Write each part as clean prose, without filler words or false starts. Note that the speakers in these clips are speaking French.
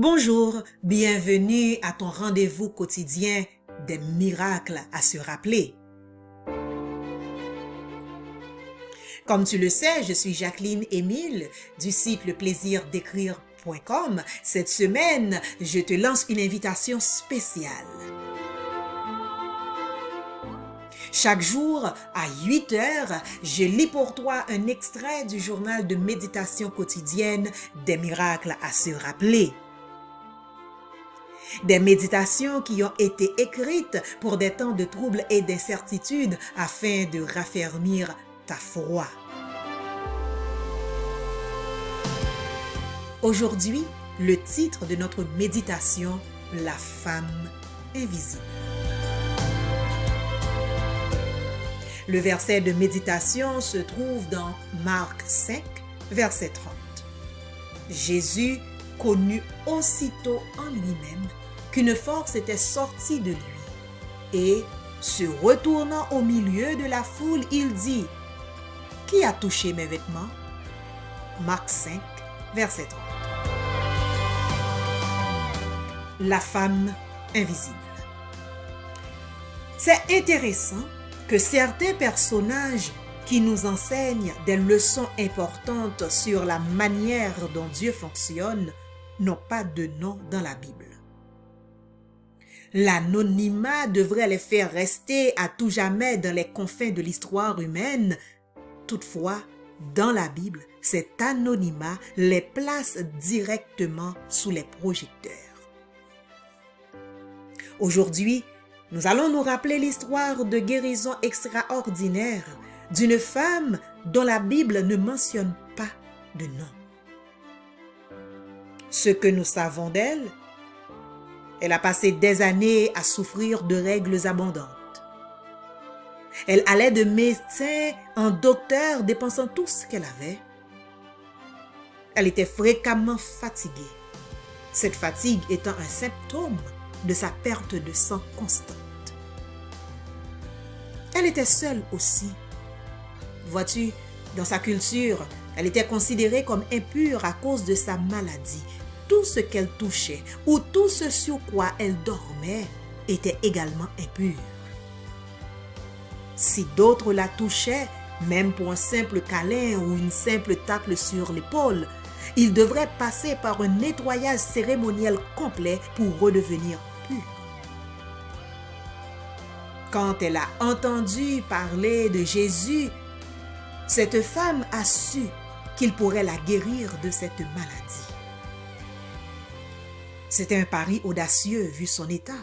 Bonjour, bienvenue à ton rendez-vous quotidien des miracles à se rappeler. Comme tu le sais, je suis Jacqueline Émile du site leplaisirdécrire.com. Cette semaine, je te lance une invitation spéciale. Chaque jour, à 8 heures, je lis pour toi un extrait du journal de méditation quotidienne des miracles à se rappeler. Des méditations qui ont été écrites pour des temps de troubles et d'incertitudes afin de raffermir ta foi. Aujourd'hui, le titre de notre méditation, La femme invisible. Le verset de méditation se trouve dans Marc 5, verset 30. Jésus connut aussitôt en lui-même qu'une force était sortie de lui et, se retournant au milieu de la foule, il dit « Qui a touché mes vêtements ?» Marc 5, verset 30. La femme invisible. C'est intéressant que certains personnages qui nous enseignent des leçons importantes sur la manière dont Dieu fonctionne n'ont pas de nom dans la Bible. L'anonymat devrait les faire rester à tout jamais dans les confins de l'histoire humaine. Toutefois, dans la Bible, cet anonymat les place directement sous les projecteurs. Aujourd'hui, nous allons nous rappeler l'histoire de guérison extraordinaire d'une femme dont la Bible ne mentionne pas de nom. Ce que nous savons d'elle, elle a passé des années à souffrir de règles abondantes. Elle allait de médecin en docteur dépensant tout ce qu'elle avait. Elle était fréquemment fatiguée, cette fatigue étant un symptôme de sa perte de sang constante. Elle était seule aussi. Vois-tu, dans sa culture, elle était considérée comme impure à cause de sa maladie. Tout ce qu'elle touchait ou tout ce sur quoi elle dormait était également impur. Si d'autres la touchaient, même pour un simple câlin ou une simple tacle sur l'épaule, ils devraient passer par un nettoyage cérémoniel complet pour redevenir purs. Quand elle a entendu parler de Jésus, cette femme a su qu'il pourrait la guérir de cette maladie. C'était un pari audacieux vu son état.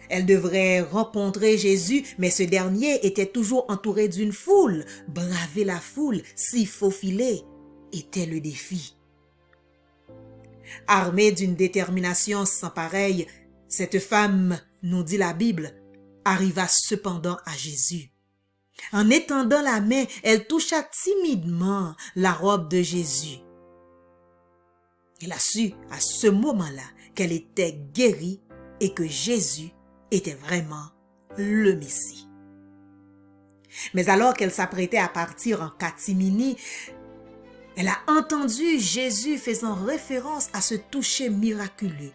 Elle devrait rencontrer Jésus, mais ce dernier était toujours entouré d'une foule. Braver la foule, s'y faufiler, était le défi. Armée d'une détermination sans pareille, cette femme, nous dit la Bible, arriva cependant à Jésus. En étendant la main, elle toucha timidement la robe de Jésus. Elle a su à ce moment-là qu'elle était guérie et que Jésus était vraiment le Messie. Mais alors qu'elle s'apprêtait à partir en catimini, elle a entendu Jésus faisant référence à ce toucher miraculeux.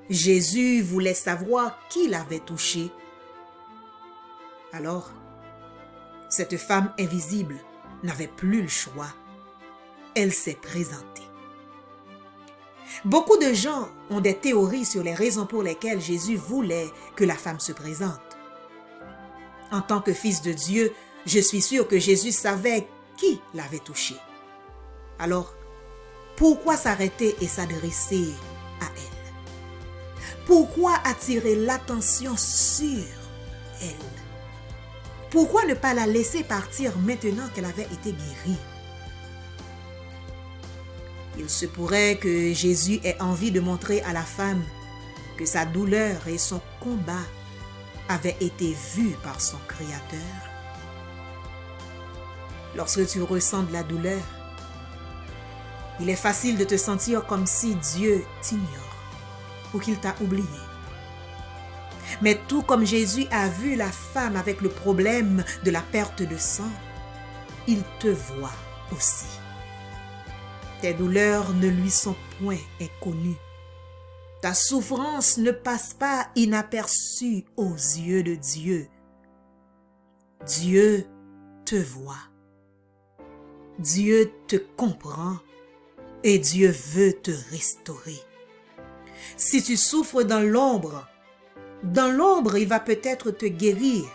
Jésus voulait savoir qui l'avait touché. Alors, cette femme invisible n'avait plus le choix. Elle s'est présentée. Beaucoup de gens ont des théories sur les raisons pour lesquelles Jésus voulait que la femme se présente. En tant que fils de Dieu, je suis sûr que Jésus savait qui l'avait touché. Alors, pourquoi s'arrêter et s'adresser à elle? Pourquoi attirer l'attention sur elle? Pourquoi ne pas la laisser partir maintenant qu'elle avait été guérie? Il se pourrait que Jésus ait envie de montrer à la femme que sa douleur et son combat avaient été vus par son Créateur. Lorsque tu ressens de la douleur, il est facile de te sentir comme si Dieu t'ignore ou qu'il t'a oublié. Mais tout comme Jésus a vu la femme avec le problème de la perte de sang, il te voit aussi. Tes douleurs ne lui sont point inconnues. Ta souffrance ne passe pas inaperçue aux yeux de Dieu. Dieu te voit. Dieu te comprend et Dieu veut te restaurer. Si tu souffres dans l'ombre, il va peut-être te guérir,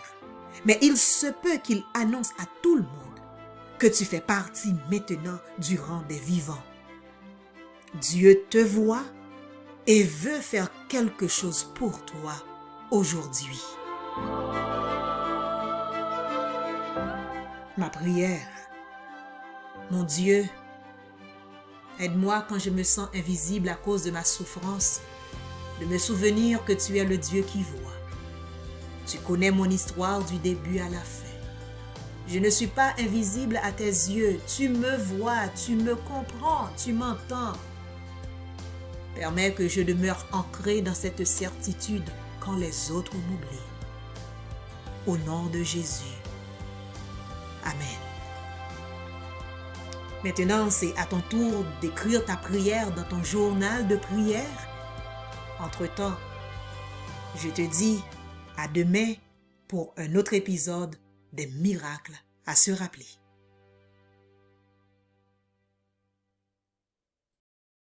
mais il se peut qu'il annonce à tout le monde que tu fais partie maintenant du rang des vivants. Dieu te voit et veut faire quelque chose pour toi aujourd'hui. Ma prière. Mon Dieu, aide-moi quand je me sens invisible à cause de ma souffrance, de me souvenir que tu es le Dieu qui voit. Tu connais mon histoire du début à la fin. Je ne suis pas invisible à tes yeux. Tu me vois, tu me comprends, tu m'entends. Permets que je demeure ancré dans cette certitude quand les autres m'oublient. Au nom de Jésus. Amen. Maintenant, c'est à ton tour d'écrire ta prière dans ton journal de prière. Entre-temps, je te dis à demain pour un autre épisode des miracles à se rappeler.